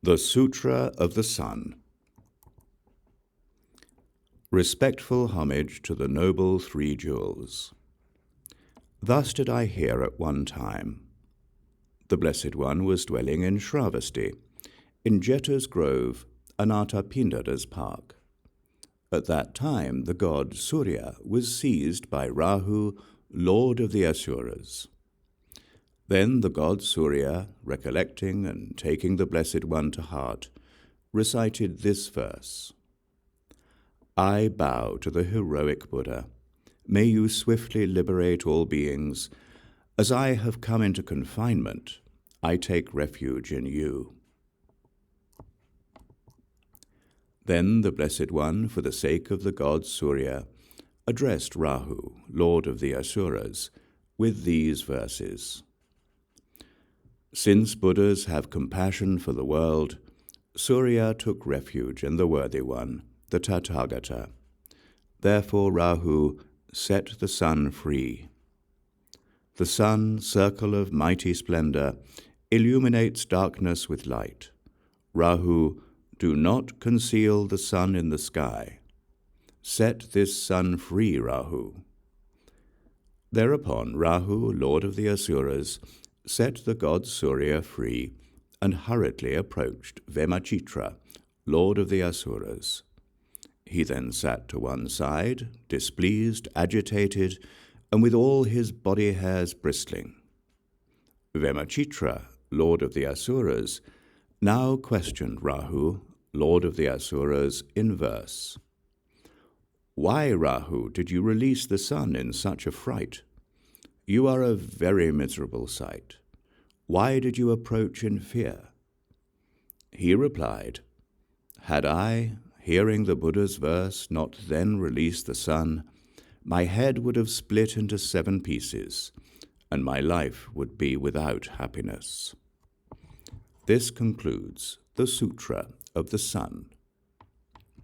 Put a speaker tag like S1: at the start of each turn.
S1: The Sūtra of the Sun. Respectful homage to the noble three jewels. Thus did I hear at one time. The Blessed One was dwelling in Śrāvastī, in Jeta's grove, Anathapindada's park. At that time the god Sūrya was seized by Rāhu, lord of the asuras. Then the god Sūrya, recollecting and taking the Blessed One to heart, recited this verse: I bow to the heroic Buddha. May you swiftly liberate all beings. As I have come into confinement, I take refuge in you. Then the Blessed One, for the sake of the god Sūrya, addressed Rāhu, lord of the asuras, with these verses. Since Buddhas have compassion for the world, Sūrya took refuge in the worthy one, the Tathāgata. Therefore Rāhu set the sun free. The sun, circle of mighty splendor, illuminates darkness with light. Rāhu, do not conceal the sun in the sky. Set this sun free, Rāhu. Thereupon Rāhu, lord of the asuras, set the god Sūrya free and hurriedly approached Vemacitra, lord of the asuras. He then sat to one side, displeased, agitated, and with all his body hairs bristling. Vemacitra, lord of the asuras, now questioned Rāhu, lord of the asuras, in verse. Why, Rāhu, did you release the sun in such a fright? You are a very miserable sight. Why did you approach in fear? He replied, Had I, hearing the Buddha's verse, not then released the sun, my head would have split into 7 pieces, and my life would be without happiness. This concludes the Sūtra of the Sun.